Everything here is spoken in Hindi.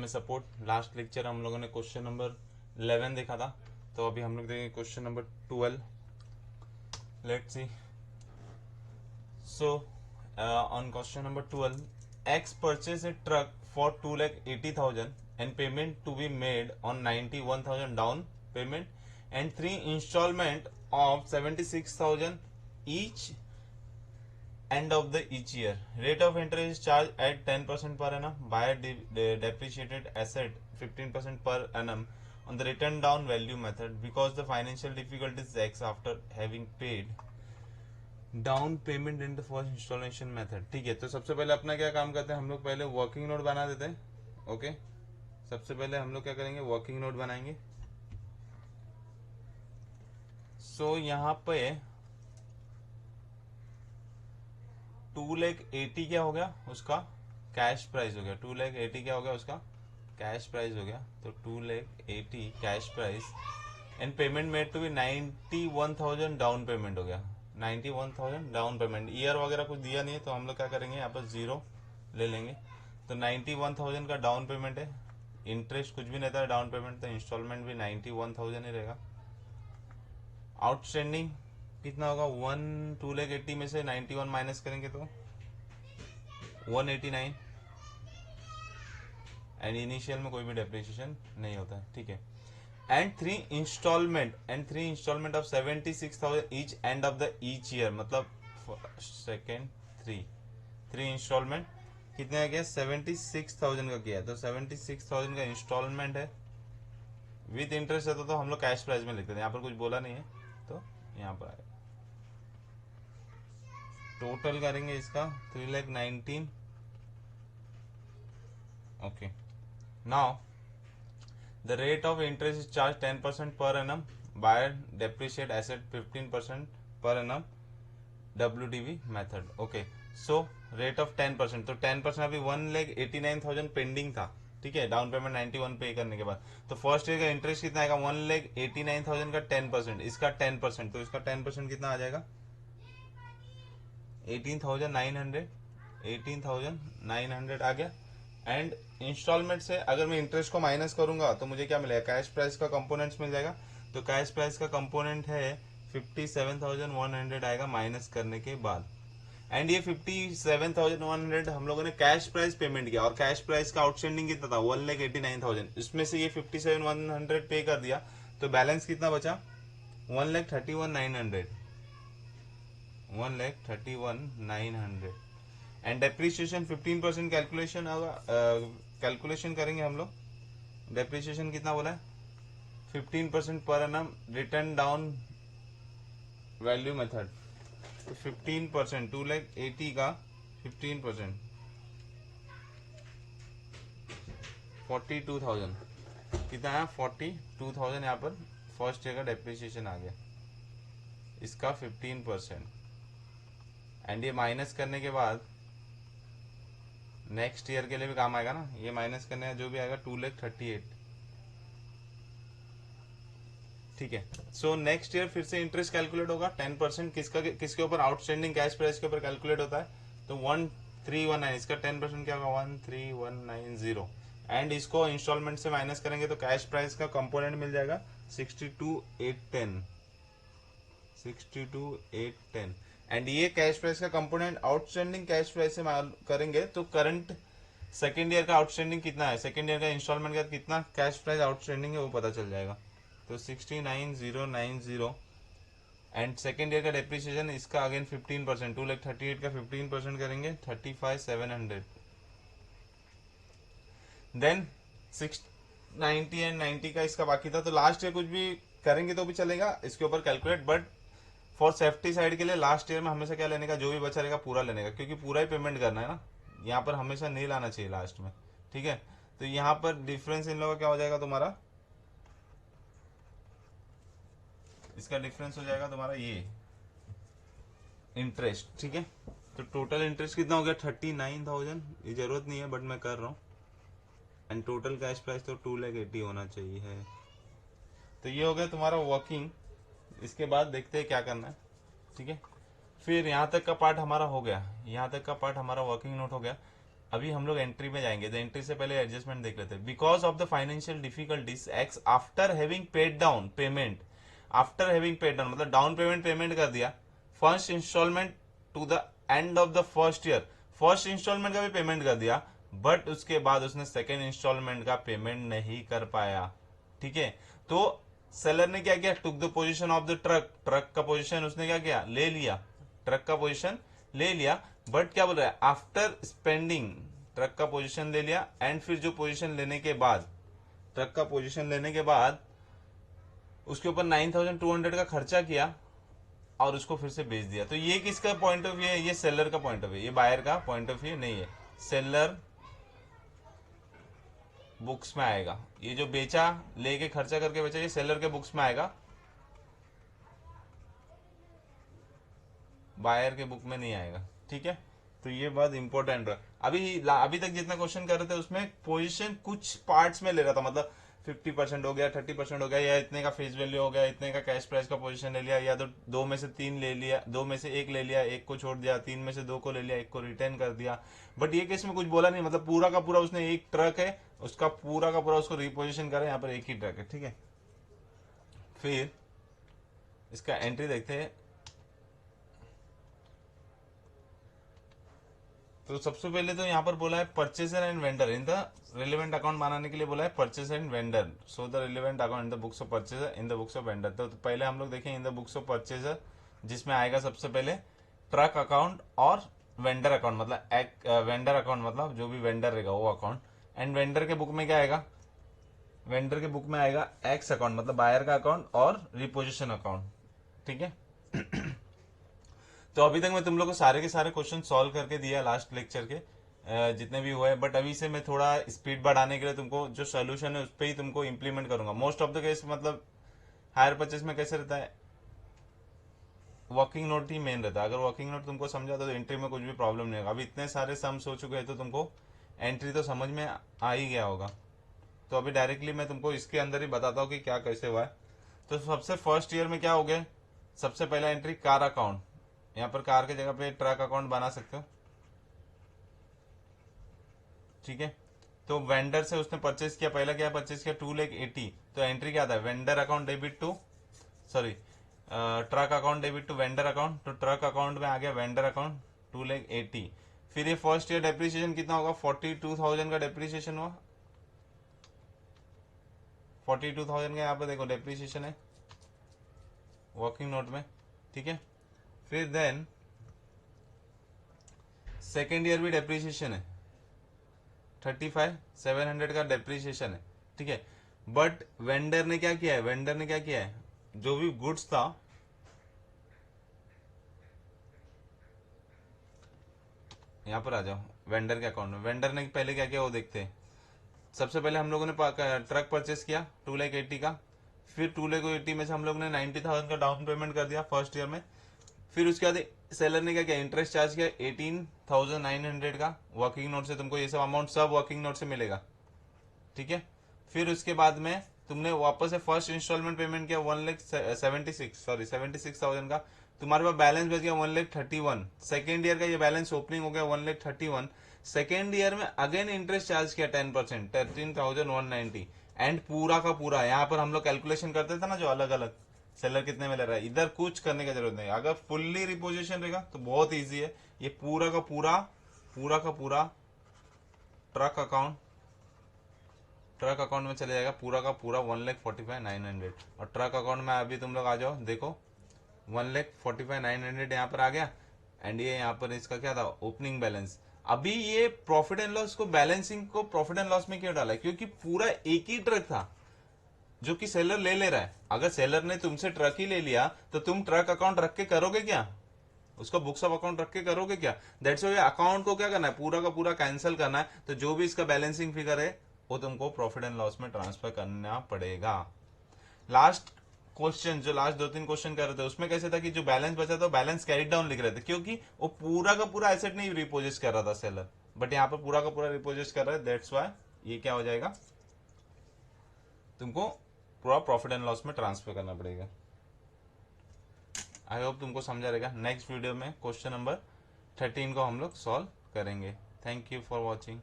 में सपोर्ट। लास्ट लेक्चर हम लोगों ने क्वेश्चन नंबर 11 देखा था, तो अभी हम लोग देखेंगे question number 12। Let's see. So on question number 12, X purchase a truck for 2,80,000 and payment to be made on 91,000 down payment and 3 installment of 76,000 each end of the each year. Rate of interest is charged at 10% per annum. Buyer depreciated asset 15% per annum on the written down value method because the financial difficulties X after having paid down payment in the first installation method. ठीक है, तो सबसे पहले अपना क्या काम करते हैं हम लोग, पहले वर्किंग नोट बना देते हैं। ओके, सबसे पहले हम लोग क्या करेंगे, वर्किंग नोट बनाएंगे। सो यहाँ पे 2,80,000 क्या हो गया, उसका कैश प्राइस हो गया। 2,80,000 क्या हो गया, उसका कैश प्राइस हो गया। तो 2,80,000 cash price and payment made to be 91,000 down payment हो गया। 91,000 डाउन पेमेंट, ईयर वगैरह कुछ दिया नहीं है, तो हम लोग क्या करेंगे, यहाँ पर 0 ले लेंगे। तो 91,000 का डाउन पेमेंट है, इंटरेस्ट कुछ भी नहीं था डाउन पेमेंट, तो इंस्टॉलमेंट भी 91,000 ही रहेगा। आउटस्टैंडिंग कितना होगा, 2,80,000 में से 91 माइनस करेंगे तो 189, एंड इनिशियल में कोई भी डेप्रिसिएशन नहीं होता है। ठीक है, and 3 installment of 76,000 each end of the each year, मतलब सेकेंड 3 इंस्टॉलमेंट कितने का किया, 76,000 का किया है। तो 76,000 का इंस्टॉलमेंट है, विथ इंटरेस्ट है, तो हम लोग कैश प्राइस में लिखते हैं। यहाँ पर कुछ बोला नहीं है, तो यहाँ पर आएगा। टोटल करेंगे इसका 3,19,000। Okay, now the rate of interest is charged 10% per annum. Buyer depreciate asset 15% per annum, WDV method. Okay, so rate of 10%, तो 10% अभी 1,89,000 पेंडिंग था। ठीक है, डाउन पेमेंट 91 पे करने के बाद, तो फर्स्ट ईयर का इंटरेस्ट कितना आएगा, 1,89,000 का 10%, इसका 10%, तो इसका 10% कितना आ जाएगा, 18,900 आ गया। एंड इंस्टॉलमेंट से अगर मैं इंटरेस्ट को माइनस करूंगा तो मुझे क्या मिलेगा, कैश प्राइस का कंपोनेंट्स मिल जाएगा। तो कैश प्राइस का कंपोनेंट है 57,100 आएगा माइनस करने के बाद। एंड ये 57,100 हम लोगों ने कैश प्राइस पेमेंट किया, और कैश प्राइस का आउटस्टैंडिंग कितना था, 1,89,000, इसमें से ये 57,100 पे कर दिया, तो बैलेंस कितना बचा, 1,31,900, 1,31,900। एंड डेप्रिसिएशन 15% कैलकुलेशन होगा, कैलकुलेशन करेंगे हम लोग। डेप्रिसिएशन कितना बोला है, 15% per annum return down value method, तो 15%, 2,80,000 का 15% 42,000 कितना है, 42,000 यहाँ पर फर्स्ट ईयर का डेप्रिसिएशन आ गया, इसका 15%। एंड ये माइनस करने के बाद नेक्स्ट ईयर के लिए भी काम आएगा ना, ये माइनस करने का जो भी आएगा 2,38,000। ठीक है, सो नेक्स्ट ईयर फिर से इंटरेस्ट कैलकुलेट होगा 10%, किसके ऊपर, आउटस्टैंडिंग कैश प्राइस के ऊपर कैलकुलेट होता है, तो 1,319, इसका 10% क्या होगा, 1,3,190। एंड इसको इंस्टॉलमेंट से माइनस करेंगे तो कैश प्राइस का कंपोनेंट मिल जाएगा 62,810, 62,810। एंड ये कैश प्राइस का कंपोनेंट आउटस्टैंडिंग कैश प्राइस से करेंगे तो करंट सेकेंड ईयर का आउटस्टैंडिंग कितना है, सेकेंड ईयर का इंस्टॉलमेंट का कितना कैश प्राइस आउटस्टैंडिंग है वो पता चल जाएगा। तो 69,090। एंड सेकेंड ईयर का डेप्रिसिएशन इसका अगेन 15%, 2,38,000 का 15% करेंगे 35,700। देन 690 एंड 90 का इसका बाकी था, तो लास्ट ईयर कुछ भी करेंगे तो भी चलेगा इसके ऊपर calculate, but for safety side के लिए लास्ट ईयर में हमेशा क्या लेने का, जो भी बचा रहेगा पूरा लेने का, क्योंकि पूरा ही पेमेंट करना है ना, यहाँ पर हमेशा नहीं लाना चाहिए लास्ट में। ठीक है, तो यहाँ पर डिफरेंस इन लोगों का क्या हो जाएगा तुम्हारा, इसका डिफरेंस हो जाएगा तुम्हारा ये इंटरेस्ट। ठीक है, तो टोटल इंटरेस्ट कितना हो गया, 39,000, ये जरूरत नहीं है बट मैं कर रहा हूँ। एंड टोटल कैश प्राइस तो 2,80,000 होना चाहिए है। तो ये हो गया तुम्हारा वर्किंग। इसके बाद देखते हैं क्या करना है। ठीक है, फिर यहाँ तक का पार्ट हमारा हो गया, यहाँ तक का पार्ट हमारा वर्किंग नोट हो गया। अभी हम लोग एंट्री में जाएंगे, तो एंट्री से पहले एडजस्टमेंट देख लेते हैं। Because of the financial difficulties ex after having paid down payment, after having paid down मतलब डाउन पेमेंट कर दिया, first installment to the end of the first year, first installment का भी पेमेंट कर दिया, बट उसके बाद उसने सेकेंड इंस्टॉलमेंट का पेमेंट नहीं कर पाया। ठीक है, तो सेलर ने क्या किया, took the position of the truck, truck का पोजीशन उसने क्या किया, ले लिया, ट्रक का पोजीशन ले लिया, बट क्या बोल रहा है, आफ्टर स्पेंडिंग, ट्रक का पोजीशन ले लिया, एंड फिर जो पोजीशन लेने के बाद, ट्रक का पोजीशन लेने के बाद उसके ऊपर 9,200 का खर्चा किया और उसको फिर से बेच दिया। तो ये किसका पॉइंट ऑफ व्यू है, ये सेलर का पॉइंट ऑफ व्यू, ये बायर का पॉइंट ऑफ व्यू नहीं है, सेलर बुक्स में आएगा। ये जो बेचा, लेके खर्चा करके बेचा, ये सेलर के बुक्स में आएगा, बायर के बुक में नहीं आएगा। ठीक है, तो ये बात इंपॉर्टेंट है। अभी तक जितना क्वेश्चन कर रहे थे उसमें पोजीशन कुछ पार्ट्स में ले रहा था, मतलब 50% हो गया, 30% हो गया, या इतने का फेस वैल्यू हो गया, इतने का कैश प्राइस का पोजीशन ले लिया, या तो दो में से तीन ले लिया, दो में से एक ले लिया, एक को छोड़ दिया, तीन में से दो को ले लिया, एक को रिटर्न कर दिया। बट ये केस में कुछ बोला नहीं, मतलब पूरा का पूरा उसने, एक ट्रक है उसका पूरा का पूरा उसको रिपोजिशन करा, यहाँ पर एक ही ट्रक है। ठीक है, फिर इसका एंट्री देखते हैं। तो सबसे पहले तो यहाँ पर बोला है purchaser and vendor in the relevant account बनाने के लिए बोला है purchaser and vendor, so the relevant account in the books of purchaser in the books of vendor. तो पहले हम लोग देखें in the books of purchaser, जिसमें आएगा सबसे पहले ट्रक अकाउंट और वेंडर अकाउंट, मतलब वेंडर अकाउंट मतलब जो भी वेंडर रहेगा वो अकाउंट, एंड वेंडर के बुक में क्या आएगा, वेंडर के बुक में आएगा एक्स अकाउंट मतलब बायर का अकाउंट और रिपोजिशन अकाउंट। ठीक है, तो अभी तक मैं तुम लोग को सारे के सारे क्वेश्चन सॉल्व करके दिया लास्ट लेक्चर के जितने भी हुए, बट अभी से मैं थोड़ा स्पीड बढ़ाने के लिए तुमको जो सोल्यूशन है उस पर ही तुमको इंप्लीमेंट करूंगा। मोस्ट ऑफ द केस मतलब हायर परचेस में कैसे रहता है, वर्किंग नोट ही मेन रहता है। अगर वर्किंग नोट तुमको समझा तो एंट्री में कुछ भी प्रॉब्लम नहीं होगा। अभी इतने सारे सम्स हो चुके हैं तो तुमको एंट्री तो समझ में आ ही गया होगा। तो अभी डायरेक्टली मैं तुमको इसके अंदर ही बताता हूँ कि क्या कैसे हुआ है। तो सबसे फर्स्ट ईयर में क्या हो गया, सबसे पहला एंट्री कार अकाउंट, यहाँ पर कार की जगह पे ट्रक अकाउंट बना सकते हो। ठीक है, तो वेंडर से उसने परचेज किया, पहला क्या परचेज किया 2,80,000, तो एंट्री क्या आता है, vendor account debit to, sorry truck account debit to vendor account, तो ट्रक अकाउंट में आ गया वेंडर अकाउंट 2,80,000। फिर ये फर्स्ट ईयर डेप्रिसिएशन कितना होगा, 42,000 का डेप्रिसिएशन हुआ, 42,000 का यहाँ पे देखो डेप्रिसिएशन है वर्किंग नोट में। ठीक है, फिर देन सेकेंड ईयर भी डेप्रिसिएशन है 35,700 का डेप्रिसिएशन है। ठीक है, बट वेंडर ने क्या किया है, वेंडर ने क्या किया है, जो भी गुड्स था, यहां पर आ जाओ वेंडर के अकाउंट में, वेंडर ने पहले क्या किया वो देखते हैं। सबसे पहले हम लोगों ने ट्रक परचेस किया 2,80,000 का, फिर 2,80,000 में से हम लोग ने 90,000 का डाउन पेमेंट कर दिया फर्स्ट ईयर में। फिर उसके बाद सेलर ने क्या किया, इंटरेस्ट चार्ज किया 18,900 का वर्किंग नोट से, तुमको ये सब अमाउंट सब वर्किंग नोट से मिलेगा। ठीक है, फिर उसके बाद में तुमने वापस से फर्स्ट इंस्टॉलमेंट पेमेंट किया 1,76,000 का, तुम्हारे पास बैलेंस बच गया 1,31,000। सेकेंड ईयर का ये बैलेंस ओपनिंग हो गया 1,31,000। सेकेंड ईयर में अगेन इंटरेस्ट चार्ज किया 10%, 13,190, एंड पूरा का पूरा यहाँ पर हम लोग कैलकुलेशन करते थे ना जो अलग अलग सेलर कितने में ले रहा है, इधर कुछ करने की जरूरत नहीं। अगर फुल्ली रिपोजिशन रहेगा तो बहुत इजी है, ये पूरा का पूरा ट्रक अकाउंट में चले जाएगा, पूरा का पूरा 1,45,900। और ट्रक अकाउंट में अभी तुम लोग आ जाओ, देखो 1,45,900 यहाँ पर आ गया, एंड ये यहाँ पर इसका क्या था ओपनिंग बैलेंस। अभी ये प्रॉफिट एंड लॉस को बैलेंसिंग को प्रॉफिट एंड लॉस में क्यों डाला, क्योंकि पूरा एक ही ट्रक था जो कि सेलर ले रहा है। अगर सेलर ने तुमसे ट्रक ही ले लिया तो तुम ट्रक अकाउंट रख के करोगे क्या, उसका बुक्स ऑफ अकाउंट रख के करोगे क्या। दैट्स व्हाई अकाउंट को क्या करना है, पूरा का पूरा कैंसिल करना है। तो जो भी इसका बैलेंसिंग फिगर है वो तुमको प्रॉफिट एंड लॉस में ट्रांसफर करना पड़ेगा। लास्ट क्वेश्चन जो लास्ट 2-3 क्वेश्चन कर रहे थे उसमें कैसे था कि जो बैलेंस बचा था बैलेंस कैरी डाउन लिख रहे थे, क्योंकि वो पूरा का पूरा एसेट नहीं रिपोजिट कर रहा था सेलर, बट यहाँ पर पूरा का पूरा रिपोजिट कर रहा है। दैट्स व्हाई ये क्या हो जाएगा, तुमको पूरा प्रॉफिट एंड लॉस में ट्रांसफर करना पड़ेगा। आई होप तुमको समझा रहेगा। नेक्स्ट वीडियो में क्वेश्चन नंबर 13 को हम लोग सॉल्व करेंगे। Thank you for watching.